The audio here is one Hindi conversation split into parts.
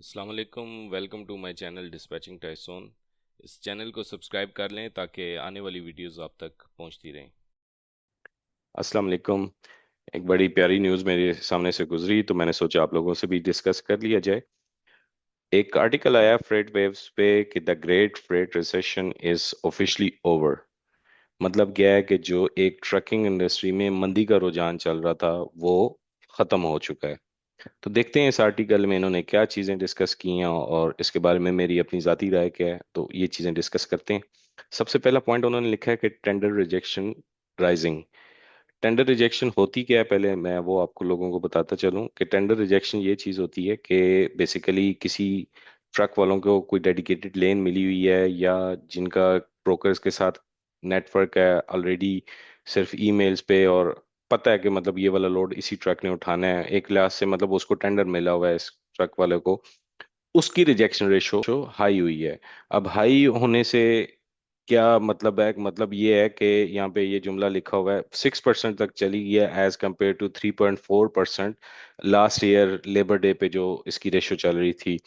अस्सलाम वालेकुम। Welcome to my channel dispatching Tyson. इस चैनल को सब्सक्राइब कर लें ताकि आने वाली वीडियोस आप तक पहुंचती रहें। अस्सलाम वालेकुम। एक बड़ी प्यारी न्यूज़ मेरे सामने से गुजरी तो मैंने सोचा आप लोगों से भी डिस्कस कर लिया जाए। एक आर्टिकल आया फ्रेट वेव्स पे कि the great freight recession is officially over. मतलब क्या है कि जो एक ट्रकिंग इंडस्ट्री में मंदी का रुझान चल रहा था वो खत्म हो चुका है। तो देखते हैं इस आर्टिकल में इन्होंने क्या चीज़ें डिस्कस की हैं और इसके बारे में मेरी अपनी ज़ाती राय क्या है, तो ये चीज़ें डिस्कस करते हैं। सबसे पहला पॉइंट उन्होंने लिखा है कि tender rejection rising. Tender rejection होती क्या है, पहले मैं वो आपको लोगों को बताता चलूं कि टेंडर रिजेक्शन ये चीज़ होती है कि बेसिकली किसी ट्रक वालों को कोई डेडिकेटेड लेन मिली हुई है या जिनका ब्रोकर्स के साथ नेटवर्क है ऑलरेडी, सिर्फ ईमेल्स पे, और पता है कि मतलब ये वाला लोड इसी ट्रक ने उठाना है, एक लिहाज से मतलब उसको टेंडर मिला हुआ है इस ट्रक वाले को, उसकी रिजेक्शन रेशो हाई हुई है। अब हाई होने से क्या मतलब है? मतलब ये है कि यहाँ पे ये जुमला लिखा हुआ है 6% तक चली गई है as compare to 3.4% last year labour day पे जो इसकी रेशो चल रही थी।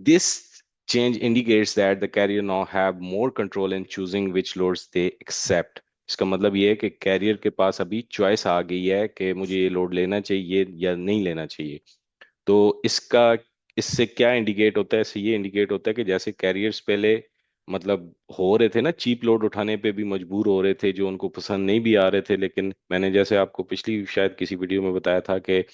This change indicates that the carrier now have more control in choosing which loads they accept. इसका मतलब ये है कि कैरियर के पास अभी चॉइस आ गई है कि मुझे ये लोड लेना चाहिए या नहीं लेना चाहिए। तो इसका इससे क्या इंडिकेट होता है? इससे ये इंडिकेट होता है कि जैसे कैरियर्स पहले मतलब हो रहे थे ना, चीप लोड उठाने पे भी मजबूर हो रहे थे जो उनको पसंद नहीं भी आ रहे थे, लेकिन मैंने जैसे आपको पिछली शायद किसी वीडियो में बताया था कि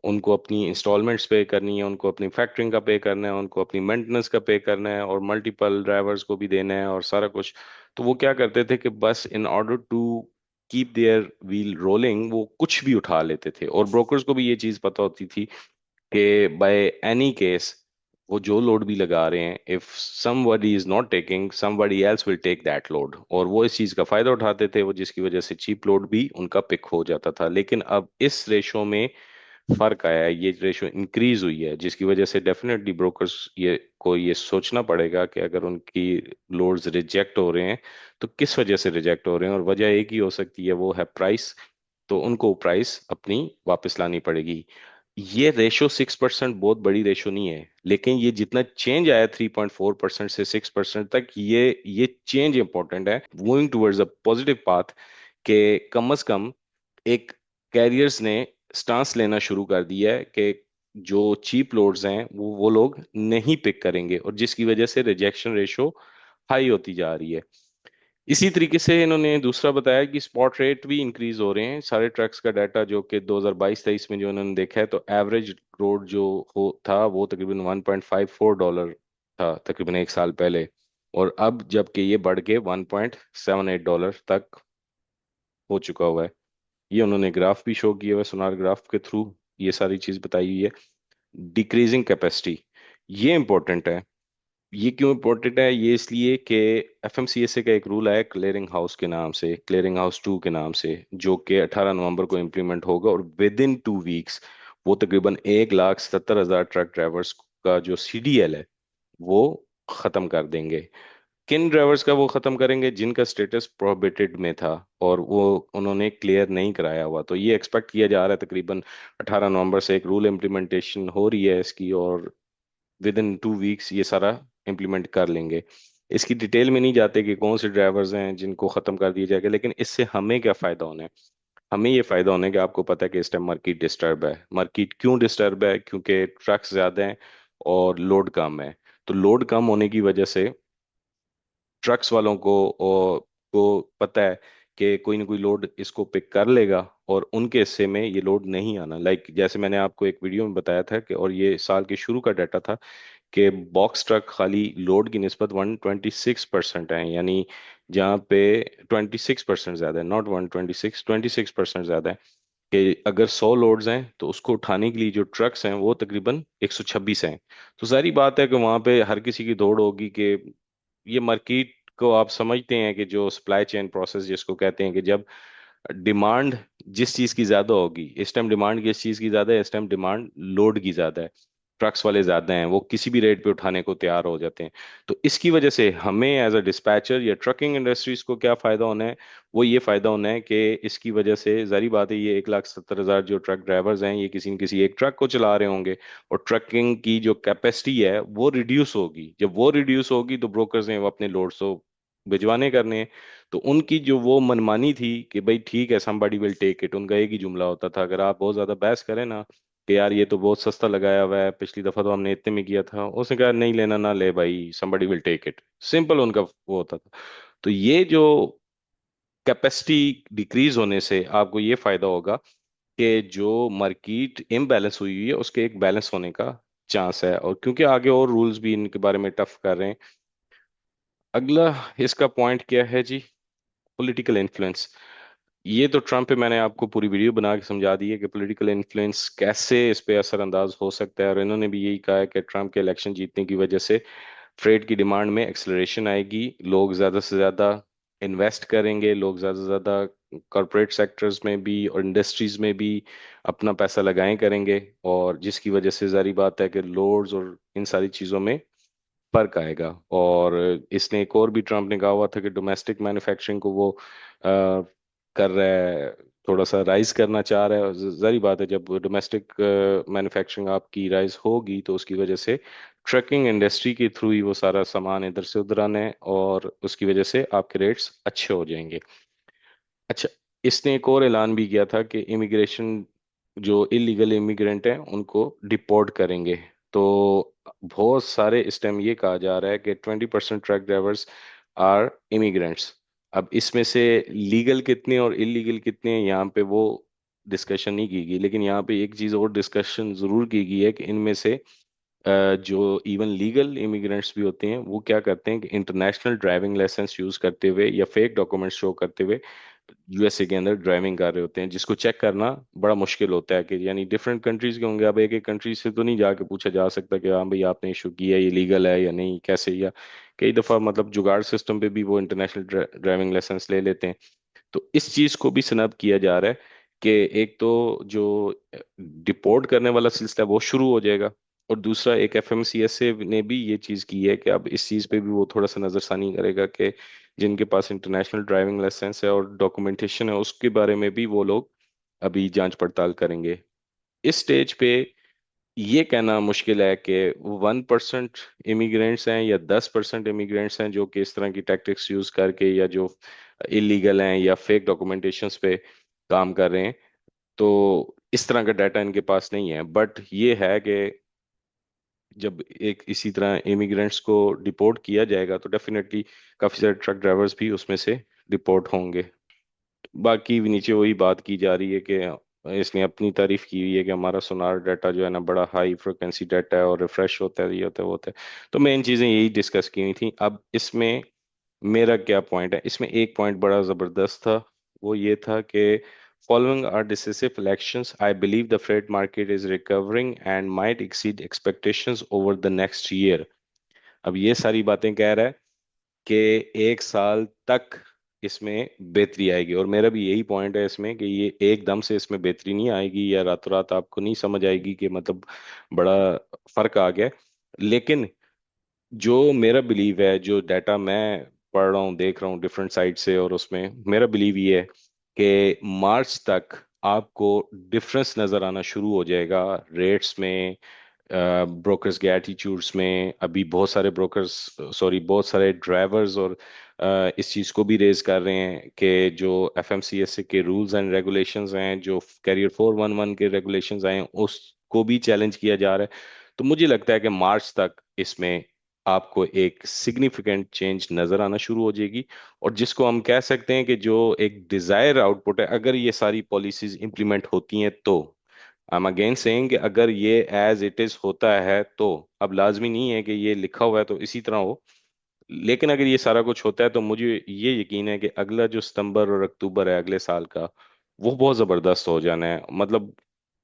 उनको अपनी इंस्टॉलमेंट्स पे करनी है, उनको अपनी फैक्टरिंग का पे करना है, उनको अपनी मेंटेनेंस का पे करना है और मल्टीपल ड्राइवर्स को भी देना है और सारा कुछ। तो वो क्या करते थे कि बस in order to keep their wheel rolling वो कुछ भी उठा लेते थे, और ब्रोकर्स को भी ये चीज़ पता होती थी कि बाय एनी केस वो जो लोड भी लगा रहे हैं, if somebody is not taking somebody else will take that load, और वो इस चीज का फायदा उठाते थे, वो जिसकी वजह से चीप लोड भी उनका पिक हो जाता था। लेकिन अब इस रेशो में फर्क आया है, ये रेशो इंक्रीज हुई है, जिसकी वजह से डेफिनेटली ब्रोकर्स ये सोचना पड़ेगा कि अगर उनकी लोड्स रिजेक्ट हो रहे हैं तो किस वजह से रिजेक्ट हो रहे हैं, और वजह एक ही हो सकती है, वो है प्राइस। तो उनको प्राइस अपनी वापस लानी पड़ेगी। ये रेशो 6% बहुत बड़ी रेशो नहीं है, लेकिन ये जितना चेंज आया 3.4% से 6% तक, ये चेंज इंपॉर्टेंट है, moving towards a positive path, के कम से कम एक कैरियर्स ने स्टांस लेना शुरू कर दिया है कि जो चीप लोड्स हैं वो लोग नहीं पिक करेंगे, और जिसकी वजह से रिजेक्शन रेशो हाई होती जा रही है। इसी तरीके से इन्होंने दूसरा बताया कि स्पॉट रेट भी इंक्रीज हो रहे हैं सारे ट्रक्स का डाटा, जो कि 2022-23 में जो इन्होंने देखा है, तो एवरेज रोड जो हो था वो तकरीबन $1.54 था तकरीबन एक साल पहले, और अब जबकि ये बढ़ के $1.78 तक हो चुका हुआ है। ये उन्होंने ग्राफ भी शो किया हुआ है, सोनार ग्राफ के थ्रू ये सारी चीज बताई हुई है। डिक्रीजिंग कैपेसिटी, ये इंपॉर्टेंट है। ये क्यों इम्पोर्टेंट है? ये इसलिए कि एफएमसीएसए का एक रूल है क्लियरिंग हाउस के नाम से, क्लियरिंग हाउस 2 के नाम से, जो कि 18 नवंबर को इम्प्लीमेंट होगा, और विद इन 2 वीक्स वो तकरीबन 1,70,000 ट्रक ड्राइवर्स का जो सीडीएल है वो खत्म कर देंगे। किन ड्राइवर्स का वो खत्म करेंगे? जिनका स्टेटस प्रोहिबिटेड में था और वो उन्होंने क्लियर नहीं कराया हुआ। तो ये एक्सपेक्ट किया जा रहा है तकरीबन 18 नवंबर से एक रूल इम्प्लीमेंटेशन हो रही है इसकी, और विद इन 2 वीक्स ये सारा इम्प्लीमेंट कर लेंगे। इसकी डिटेल में नहीं जाते कि कौन से ड्राइवर्स हैं जिनको खत्म कर दिया जाएगा, लेकिन इससे हमें क्या फायदा होना है? हमें ये फायदा होना है कि आपको पता है कि इस टाइम मार्केट डिस्टर्ब है। मार्केट क्यों डिस्टर्ब है? क्योंकि ट्रक्स ज्यादा हैं और लोड कम है। तो लोड कम होने की वजह से ट्रक्स वालों को पता है कि कोई ना कोई लोड इसको पिक कर लेगा, और उनके हिस्से में ये लोड नहीं आना। जैसे मैंने आपको एक वीडियो में बताया था कि, और ये साल के शुरू का डाटा था, कि बॉक्स ट्रक खाली लोड की निस्बत 126% है, यानी जहाँ पे 26% ज्यादा है, नॉट 126, 26% ज्यादा है। कि अगर 100 लोड्स हैं तो उसको उठाने के लिए जो ट्रक्स हैं वो तकरीबन 126 हैं। तो सारी बात है कि वहां पे हर किसी की दौड़ होगी कि ये मार्केट को आप समझते हैं कि जो सप्लाई चेन प्रोसेस जिसको कहते हैं, कि जब डिमांड जिस चीज की ज्यादा होगी, इस टाइम डिमांड किस चीज की ज्यादा है? इस टाइम डिमांड लोड की ज्यादा है। ट्रक्स वाले ज्यादा हैं, वो किसी भी रेट पे उठाने को तैयार हो जाते हैं। तो इसकी वजह से हमें एज अ डिस्पैचर या ट्रकिंग इंडस्ट्रीज को क्या फायदा होना है? वो ये फायदा होना है कि इसकी वजह से जारी बात है, ये 1,70,000 जो ट्रक ड्राइवर्स हैं, ये किसी न किसी एक ट्रक को चला रहे होंगे, और ट्रकिंग की जो कैपेसिटी है वो रिड्यूस होगी। जब वो रिड्यूस होगी तो ब्रोकर्स हैं वो अपने लोड्स को भिजवाने करने हैं। तो उनकी जो वो मनमानी थी कि भाई ठीक है, somebody विल टेक इट, उनका एक ही जुमला होता था। अगर आप बहुत ज्यादा बहस करें ना कि यार ये तो बहुत सस्ता लगाया हुआ है, पिछली दफा तो हमने इतने में किया था, उसने कहा नहीं लेना ना ले भाई, somebody will take it, simple उनका वो होता था। तो ये जो कैपेसिटी डिक्रीज होने से आपको ये फायदा होगा कि जो मार्केट इम्बैलेंस हुई हुई है उसके एक बैलेंस होने का चांस है। और क्योंकि आगे और रूल्स भी इनके बारे में टफ कर रहे हैं। अगला इसका पॉइंट क्या है जी? Political influence. ये तो ट्रम्प पे मैंने आपको पूरी वीडियो बना के समझा दी है कि पॉलिटिकल इन्फ्लुएंस कैसे इस पे असरअंदाज हो सकता है। और इन्होंने भी यही कहा है कि ट्रम्प के इलेक्शन जीतने की वजह से फ्रेट की डिमांड में एक्सेलरेशन आएगी, लोग ज़्यादा से ज़्यादा इन्वेस्ट करेंगे, लोग ज़्यादा से ज़्यादा कॉरपोरेट सेक्टर्स में भी और इंडस्ट्रीज में भी अपना पैसा लगाएं करेंगे। और जिसकी वजह से जारी बात है कि लोड्स और इन सारी चीज़ों में फर्क आएगा। और इसने एक और भी ट्रम्प ने कहा हुआ था कि डोमेस्टिक मैन्युफैक्चरिंग को वो कर रहा है, थोड़ा सा राइज करना चाह रहा है। जारी बात है, जब डोमेस्टिक मैन्युफैक्चरिंग आपकी राइज होगी तो उसकी वजह से ट्रकिंग इंडस्ट्री के थ्रू ही वो सारा सामान इधर से उधर आना है, और उसकी वजह से आपके रेट्स अच्छे हो जाएंगे। अच्छा, इसने एक और ऐलान भी किया था कि इमिग्रेशन, जो इलीगल इमिग्रेंट हैं उनको डिपोर्ट करेंगे। तो बहुत सारे इस टाइम ये कहा जा रहा है कि 20% ट्रक ड्राइवर्स आर इमिग्रेंट्स। अब इसमें से लीगल कितने और इलीगल कितने हैं यहाँ पे वो डिस्कशन नहीं की गई, लेकिन यहाँ पे एक चीज़ और डिस्कशन जरूर की गई है कि इनमें से जो इवन लीगल इमिग्रेंट्स भी होते हैं वो क्या करते हैं कि इंटरनेशनल ड्राइविंग लाइसेंस यूज करते हुए या फेक डॉक्यूमेंट शो करते हुए यूएसए के अंदर ड्राइविंग कर रहे होते हैं, जिसको चेक करना बड़ा मुश्किल होता है। कि यानी डिफरेंट कंट्रीज के होंगे, अब एक एक कंट्री से तो नहीं जाके पूछा जा सकता कि हाँ भाई आपने इशू किया है, ये लीगल है या नहीं, कैसे। या कई दफा मतलब जुगाड़ सिस्टम पे भी वो इंटरनेशनल ड्राइविंग लाइसेंस ले लेते हैं। तो इस चीज को भी स्नब किया जा रहा है कि एक तो जो डिपोर्ट करने वाला सिलसिला वो शुरू हो जाएगा, और दूसरा एक एफएमसीएसए ने भी ये चीज की है कि अब इस चीज पे भी वो थोड़ा सा नजरसानी करेगा कि जिनके पास इंटरनेशनल ड्राइविंग लाइसेंस है और डॉक्यूमेंटेशन है उसके बारे में भी वो लोग अभी जांच पड़ताल करेंगे। इस स्टेज पे ये कहना मुश्किल है कि 1% इमिग्रेंट्स हैं या 10% इमिग्रेंट्स हैं जो कि इस तरह की टैक्टिक्स यूज करके या जो इलीगल हैं या फेक डॉक्यूमेंटेशंस पे काम कर रहे हैं। तो इस तरह का डाटा इनके पास नहीं है, बट ये है कि जब एक इसी तरह इमिग्रेंट्स को डिपोर्ट किया जाएगा तो डेफिनेटली काफी सारे ट्रक ड्राइवर्स भी उसमें से डिपोर्ट होंगे। बाकी भी नीचे वही बात की जा रही है कि इसने अपनी तारीफ की हुई है कि हमारा सोनार डाटा जो है ना बड़ा हाई फ्रिक्वेंसी डाटा है और रिफ्रेश होता है, ये होता है वो होता है। तो मेन चीज़ें यही डिस्कस की हुई थी। अब इसमें मेरा क्या पॉइंट है? इसमें एक पॉइंट बड़ा ज़बरदस्त था, वो ये था कि following our decisive elections I believe the freight market is recovering and might exceed expectations over the next year. अब ये सारी बातें कह रहा है कि एक साल तक इसमें बेहतरी आएगी, और मेरा भी यही पॉइंट है इसमें कि ये एकदम से इसमें बेहतरी नहीं आएगी या रातों रात आपको नहीं समझ आएगी कि मतलब बड़ा फर्क आ गया। लेकिन जो मेरा बिलीव है, जो डाटा मैं पढ़ रहा हूँ देख रहा हूँ डिफरेंट साइड से, और उसमें मेरा बिलीव ये है कि मार्च तक आपको डिफरेंस नजर आना शुरू हो जाएगा रेट्स में, ब्रोकर्स के एटीट्यूड्स में। अभी बहुत सारे ब्रोकर्स, सॉरी बहुत सारे ड्राइवर्स और इस चीज़ को भी रेज कर रहे हैं कि जो एफएमसीएसए के रूल्स एंड रेगुलेशंस हैं, जो कैरियर 411 के रेगुलेशंस आए हैं, उसको भी चैलेंज किया जा रहा है। तो मुझे लगता है कि मार्च तक इसमें आपको एक सिग्निफिकेंट चेंज नजर आना शुरू हो जाएगी। और जिसको हम कह सकते हैं कि जो एक डिजायर आउटपुट है, अगर ये सारी पॉलिसीज इंप्लीमेंट होती हैं तो, आई एम अगेन सेइंग कि अगर ये एज इट इज होता है तो, अब लाजमी नहीं है कि ये लिखा हुआ है तो इसी तरह हो, लेकिन अगर ये सारा कुछ होता है तो मुझे ये यकीन है कि अगला जो सितंबर और अक्टूबर है अगले साल का, वो बहुत जबरदस्त हो जाना है। मतलब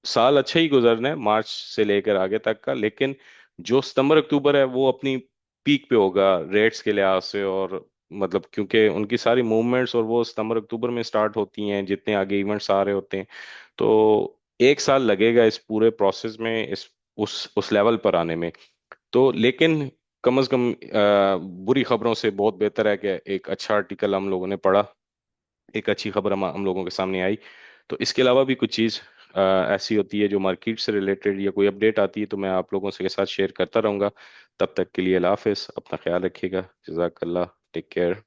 साल अच्छा ही गुजरना है मार्च से लेकर आगे तक का, लेकिन जो सितंबर अक्टूबर है वो अपनी पीक पे होगा रेट्स के लिहाज से। और मतलब क्योंकि उनकी सारी मूवमेंट्स और वो सितंबर अक्टूबर में स्टार्ट होती हैं, जितने आगे इवेंट्स आ रहे होते हैं। तो एक साल लगेगा इस पूरे प्रोसेस में, इस उस लेवल पर आने में। तो लेकिन कम से कम बुरी खबरों से बहुत बेहतर है कि एक अच्छा आर्टिकल हम लोगों ने पढ़ा, एक अच्छी खबर हम लोगों के सामने आई। तो इसके अलावा भी कुछ चीज़ ऐसी होती है जो मार्केट से रिलेटेड या कोई अपडेट आती है तो मैं आप लोगों से के साथ शेयर करता रहूंगा। तब तक के लिए अल्लाह हाफिज़, अपना ख्याल रखिएगा, जज़ाकल्लाह, टेक केयर।